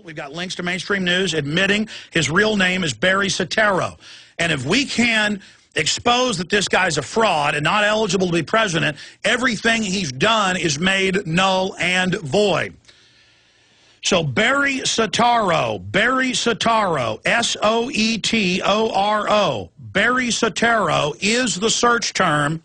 We've got links to mainstream news admitting his real name is Barry Soetoro. And if we can expose that this guy's a fraud and not eligible to be president, everything he's done is made null and void. So Barry Soetoro, S-O-E-T-O-R-O, Barry Soetoro is the search term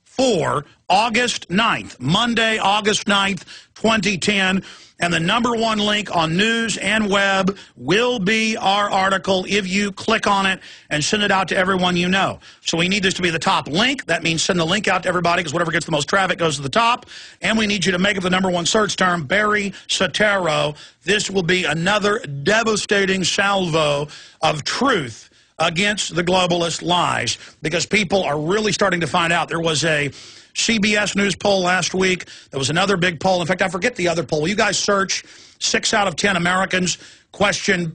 for August 9th, Monday, August 9th, 2010. And the #1 link on news and web will be our article if you click on it and send it out to everyone you know. So we need this to be the top link. That means send the link out to everybody because whatever gets the most traffic goes to the top. And we need you to make it the #1 search term, Barry Soetoro. This will be another devastating salvo of truth against the globalist lies because people are really starting to find out. There was a CBS News poll last week. There was another big poll. In fact, I forget the other poll. You guys search 6 out of 10 Americans question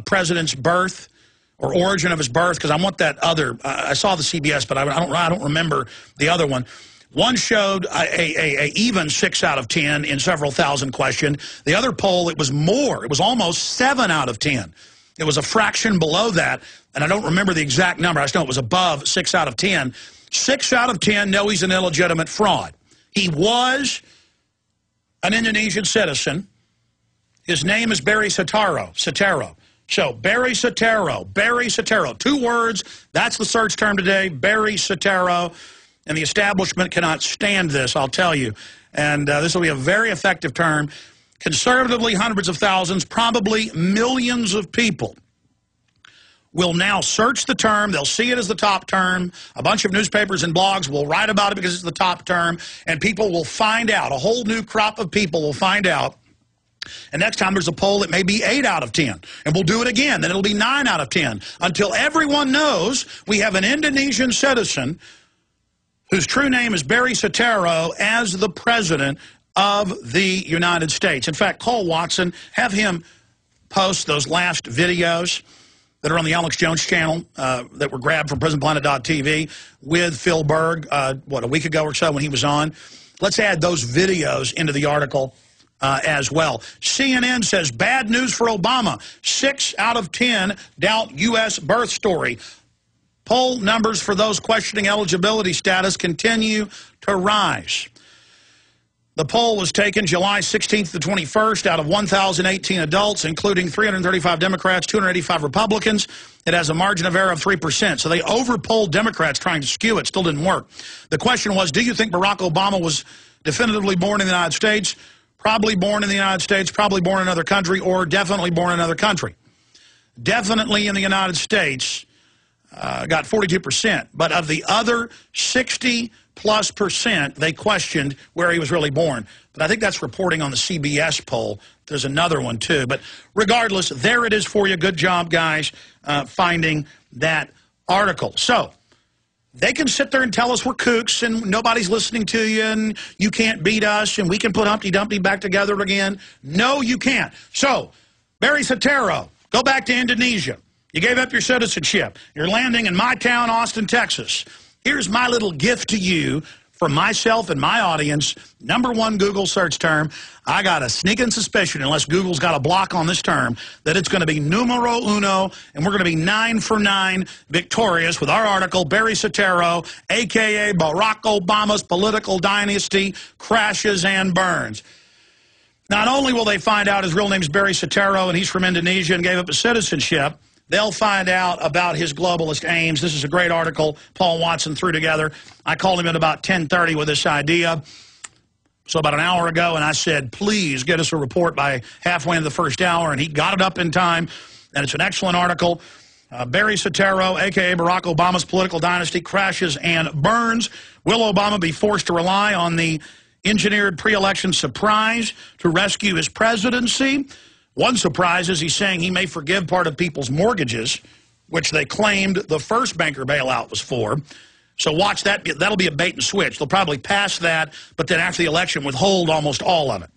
president's birth or origin of his birth because I want that other. I saw the CBS, but I don't remember the other one. One showed a even 6 out of 10 in several thousand questioned. The other poll, it was more. It was almost 7 out of 10. It was a fraction below that, and I don't remember the exact number. I just know it was above 6 out of 10. 6 out of 10 know he's an illegitimate fraud. He was an Indonesian citizen. His name is Barry Soetoro. So Barry Soetoro. 2 words. That's the search term today, Barry Soetoro. And the establishment cannot stand this, I'll tell you. And this will be a very effective term. Conservatively, hundreds of thousands, probably millions of people will now search the term. They'll see it as the top term. A bunch of newspapers and blogs will write about it because it's the top term. And people will find out. A whole new crop of people will find out. And next time there's a poll, it may be 8 out of 10. And we'll do it again. Then it'll be 9 out of 10. Until everyone knows we have an Indonesian citizen whose true name is Barry Soetoro as the president of the United States. In fact, Cole Watson, have him post those last videos that are on the Alex Jones channel that were grabbed from PrisonPlanet.tv with Phil Berg, a week ago or so when he was on. Let's add those videos into the article as well. CNN says, bad news for Obama. 6 out of 10 doubt U.S. birth story. Poll numbers for those questioning eligibility status continue to rise. The poll was taken July 16th to 21st out of 1,018 adults, including 335 Democrats, 285 Republicans. It has a margin of error of 3%. So they overpolled Democrats trying to skew it. Still didn't work. The question was, do you think Barack Obama was definitively born in the United States, probably born in the United States, probably born in another country, or definitely born in another country? Definitely in the United States got 42%. But of the other 60+%, they questioned where he was really born. But I think that's reporting on the CBS poll. There's another one, too. But regardless, there it is for you. Good job, guys, finding that article. So they can sit there and tell us we're kooks and nobody's listening to you and you can't beat us and we can put Humpty Dumpty back together again. No, you can't. So, Barry Soetoro, go back to Indonesia. You gave up your citizenship. You're landing in my town, Austin, Texas. Here's my little gift to you from myself and my audience. #1 Google search term. I got a sneaking suspicion, unless Google's got a block on this term, that it's going to be numero uno, and we're going to be 9 for 9 victorious with our article, Barry Soetoro, a.k.a. Barack Obama's political dynasty crashes and burns. Not only will they find out his real name's Barry Soetoro and he's from Indonesia and gave up his citizenship, they'll find out about his globalist aims. This is a great article Paul Watson threw together. I called him at about 10:30 with this idea, so about an hour ago, and I said, please get us a report by halfway in the first hour, and he got it up in time, and it's an excellent article. Barry Soetoro, a.k.a. Barack Obama's political dynasty crashes and burns. Will Obama be forced to rely on the engineered pre-election surprise to rescue his presidency? One surprise is he's saying he may forgive part of people's mortgages, which they claimed the first banker bailout was for. So watch that. That'll be a bait and switch. They'll probably pass that, but then after the election withhold almost all of it.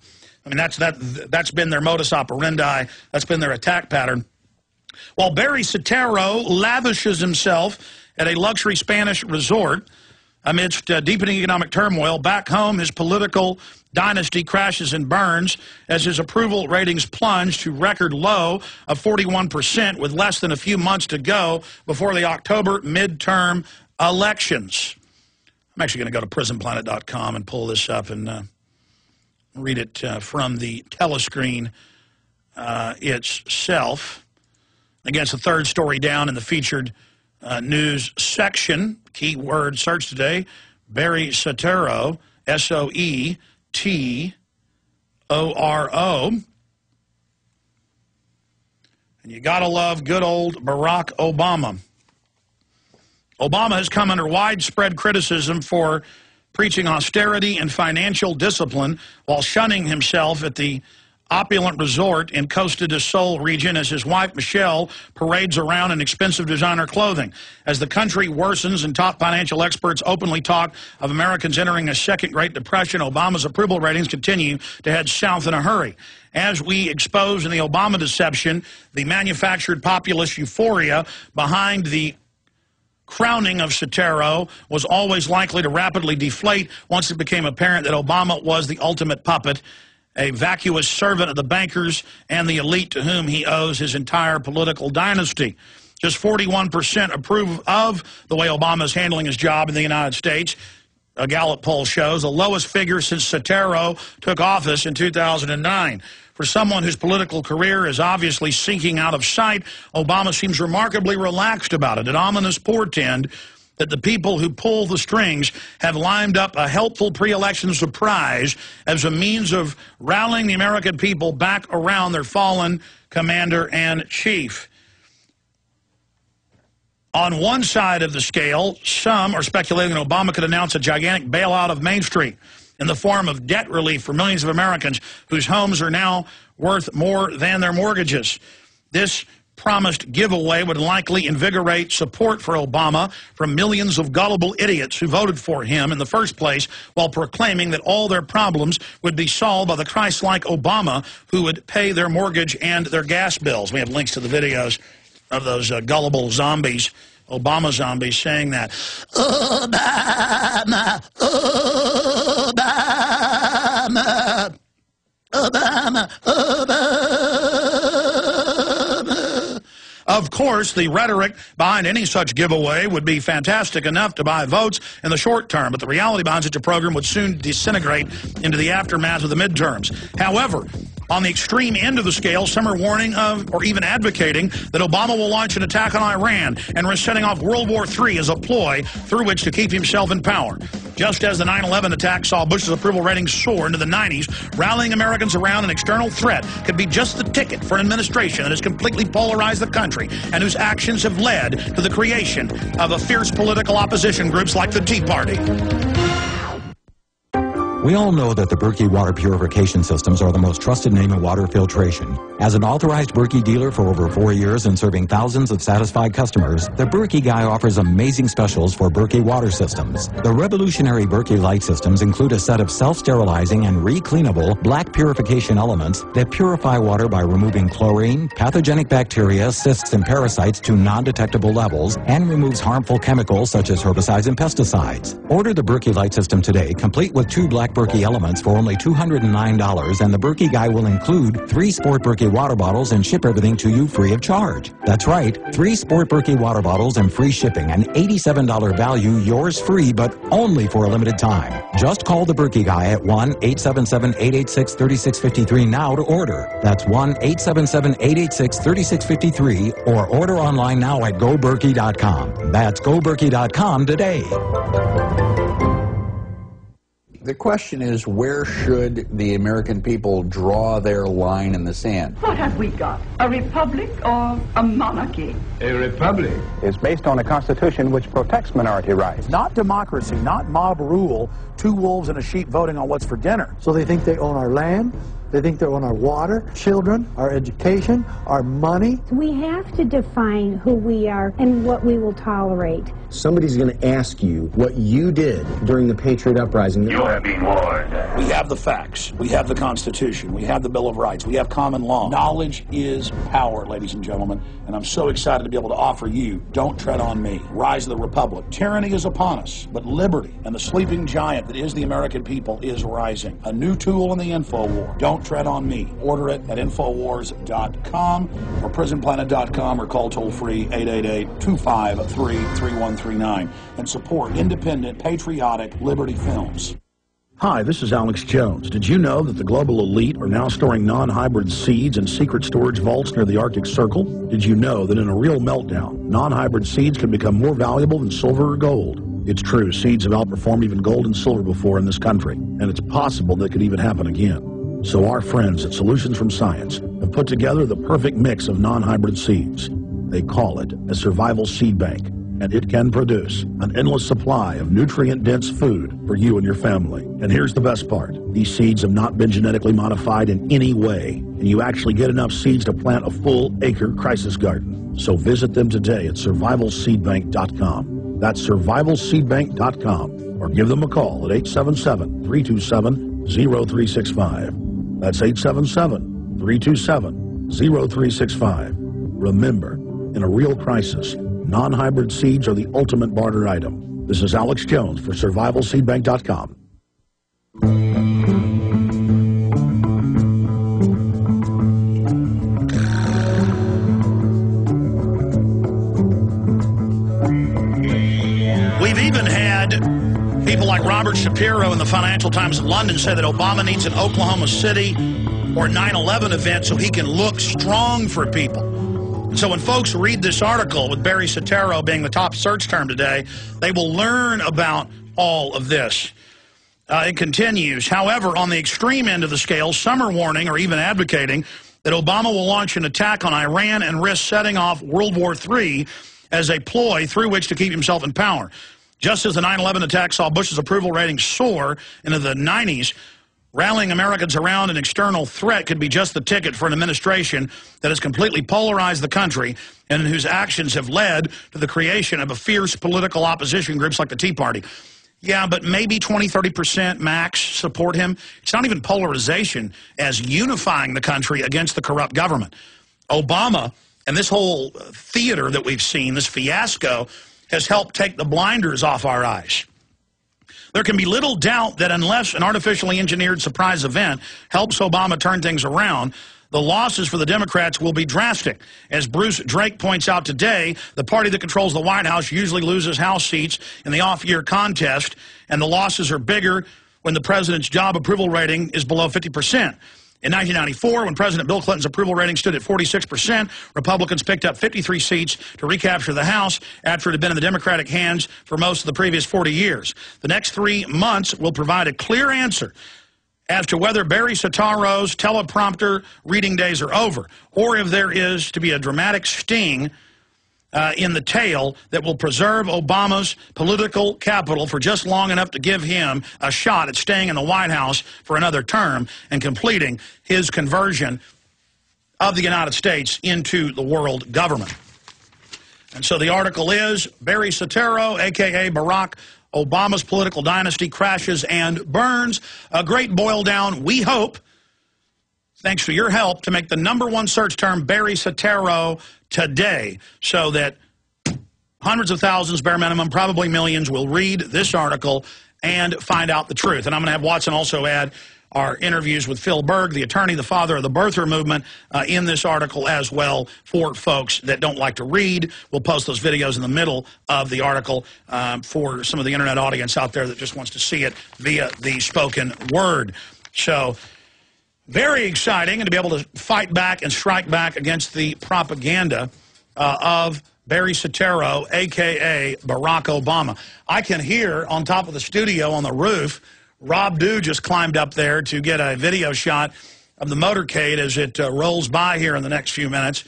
I mean, that's been their modus operandi. That's been their attack pattern. While Barry Soetoro lavishes himself at a luxury Spanish resort amidst deepening economic turmoil, back home his political Dynasty crashes and burns as his approval ratings plunge to record low of 41% with less than a few months to go before the October midterm elections. I'm actually going to go to prisonplanet.com and pull this up and read it from the telescreen itself. Again, it's the third story down in the featured news section. Keyword search today, Barry Soetoro, S-O-E-T-O-R-O. And you gotta love good old Barack Obama. Obama has come under widespread criticism for preaching austerity and financial discipline while shunning himself at the opulent resort in Costa del Sol region as his wife Michelle parades around in expensive designer clothing. As the country worsens and top financial experts openly talk of Americans entering a second Great Depression, Obama's approval ratings continue to head south in a hurry. As we expose in the Obama deception, the manufactured populist euphoria behind the crowning of Soetoro was always likely to rapidly deflate once it became apparent that Obama was the ultimate puppet, a vacuous servant of the bankers and the elite to whom he owes his entire political dynasty. Just 41% approve of the way Obama is handling his job in the United States. A Gallup poll shows the lowest figure since Soetoro took office in 2009. For someone whose political career is obviously sinking out of sight, Obama seems remarkably relaxed about it, an ominous portend that the people who pull the strings have lined up a helpful pre-election surprise as a means of rallying the American people back around their fallen commander-in-chief. On one side of the scale, some are speculating that Obama could announce a gigantic bailout of Main Street in the form of debt relief for millions of Americans whose homes are now worth more than their mortgages. This promised giveaway would likely invigorate support for Obama from millions of gullible idiots who voted for him in the first place, while proclaiming that all their problems would be solved by the Christ-like Obama who would pay their mortgage and their gas bills. We have links to the videos of those gullible zombies, Obama zombies, saying that. Obama, Obama, Obama, Obama. Of course, the rhetoric behind any such giveaway would be fantastic enough to buy votes in the short term, but the reality behind such a program would soon disintegrate into the aftermath of the midterms. However, on the extreme end of the scale, some are warning of, or even advocating, that Obama will launch an attack on Iran and risk setting off World War III as a ploy through which to keep himself in power. Just as the 9/11 attack saw Bush's approval ratings soar into the 90s, rallying Americans around an external threat could be just the ticket for an administration that has completely polarized the country and whose actions have led to the creation of a fierce political opposition groups like the Tea Party. We all know that the Berkey water purification systems are the most trusted name in water filtration. As an authorized Berkey dealer for over 4 years and serving thousands of satisfied customers, the Berkey Guy offers amazing specials for Berkey water systems. The revolutionary Berkey light systems include a set of self-sterilizing and re-cleanable black purification elements that purify water by removing chlorine, pathogenic bacteria, cysts, and parasites to non-detectable levels, and removes harmful chemicals such as herbicides and pesticides. Order the Berkey light system today, complete with 2 black Berkey elements for only $209, and the Berkey Guy will include 3 Sport Berkey water bottles and ship everything to you free of charge. That's right, 3 Sport Berkey water bottles and free shipping, an $87 value, yours free, but only for a limited time. Just call the Berkey Guy at 1-877-886-3653 now to order. That's 1-877-886-3653, or order online now at GoBerkey.com. That's GoBerkey.com today. The question is, where should the American people draw their line in the sand? What have we got? A republic or a monarchy? A republic is based on a constitution which protects minority rights. Not democracy, not mob rule, 2 wolves and a sheep voting on what's for dinner. So they think they own our land, They think they own our water, children, our education, our money. We have to define who we are and what we will tolerate. Somebody's going to ask you what you did during the Patriot Uprising. You have been warned. We have the facts. We have the Constitution. We have the Bill of Rights. We have common law. Knowledge is power, ladies and gentlemen. And I'm so excited to be able to offer you Don't Tread on Me, Rise of the Republic. Tyranny is upon us, but liberty and the sleeping giant that is the American people is rising. A new tool in the info war. Don't Tread on Me. Order it at Infowars.com or PrisonPlanet.com or call toll-free 888-253-3139 and support independent, patriotic Liberty films. Hi, this is Alex Jones. Did you know that the global elite are now storing non-hybrid seeds in secret storage vaults near the Arctic Circle? Did you know that in a real meltdown, non-hybrid seeds can become more valuable than silver or gold? It's true, seeds have outperformed even gold and silver before in this country, and it's possible that could even happen again. So our friends at Solutions from Science have put together the perfect mix of non-hybrid seeds. They call it a survival seed bank, and it can produce an endless supply of nutrient-dense food for you and your family. And here's the best part. These seeds have not been genetically modified in any way, and you actually get enough seeds to plant a full-acre crisis garden. So visit them today at survivalseedbank.com. That's survivalseedbank.com, or give them a call at 877-327-0365. That's 877-327-0365. Remember, in a real crisis, non-hybrid seeds are the ultimate barter item. This is Alex Jones for survivalseedbank.com. We've even had people like Robert Shapiro in the Financial Times of London say that Obama needs an Oklahoma City or 9/11 event so he can look strong for people. So when folks read this article with Barry Soetoro being the top search term today, they will learn about all of this. It continues. However, on the extreme end of the scale, some are warning or even advocating that Obama will launch an attack on Iran and risk setting off World War III as a ploy through which to keep himself in power. Just as the 9/11 attack saw Bush's approval rating soar into the 90s, rallying Americans around an external threat could be just the ticket for an administration that has completely polarized the country and whose actions have led to the creation of a fierce political opposition groups like the Tea Party. Yeah, but maybe 20, 30% max support him. It's not even polarization as unifying the country against the corrupt government. Obama and this whole theater that we've seen, this fiasco, has helped take the blinders off our eyes. There can be little doubt that unless an artificially engineered surprise event helps Obama turn things around, the losses for the Democrats will be drastic. As Bruce Drake points out today, the party that controls the White House usually loses House seats in the off-year contest, and the losses are bigger when the president's job approval rating is below 50%. In 1994, when President Bill Clinton's approval rating stood at 46%, Republicans picked up 53 seats to recapture the House after it had been in the Democratic hands for most of the previous 40 years. The next 3 months will provide a clear answer as to whether Barry Soetoro's teleprompter reading days are over, or if there is to be a dramatic sting in the tail that will preserve Obama's political capital for just long enough to give him a shot at staying in the White House for another term and completing his conversion of the United States into the world government. And so the article is, Barry Soetoro, a.k.a. Barack Obama's political dynasty crashes and burns. A great boil down, we hope, thanks to your help, to make the #1 search term Barry Soetoro today, so that hundreds of thousands, bare minimum, probably millions, will read this article and find out the truth. And I'm going to have Watson also add our interviews with Phil Berg, the attorney, the father of the birther movement, in this article as well for folks that don't like to read. We'll post those videos in the middle of the article for some of the internet audience out there that just wants to see it via the spoken word. So very exciting, and to be able to fight back and strike back against the propaganda of Barry Soetoro, a.k.a. Barack Obama. I can hear on top of the studio on the roof, Rob Dew just climbed up there to get a video shot of the motorcade as it rolls by here in the next few minutes.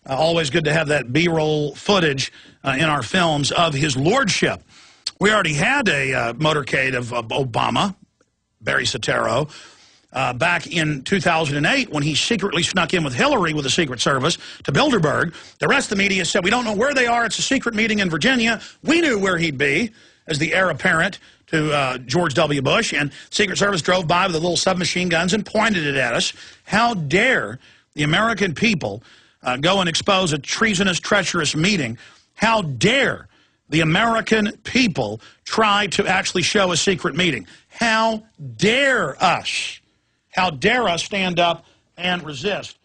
Always good to have that B-roll footage in our films of his lordship. We already had a motorcade of Obama, Barry Soetoro, back in 2008 when he secretly snuck in with Hillary with the Secret Service to Bilderberg. The rest of the media said, we don't know where they are. It's a secret meeting in Virginia. We knew where he'd be as the heir apparent to George W. Bush. And Secret Service drove by with the little submachine guns and pointed it at us. How dare the American people go and expose a treasonous, treacherous meeting? How dare the American people try to actually show a secret meeting? How dare us? How dare us stand up and resist?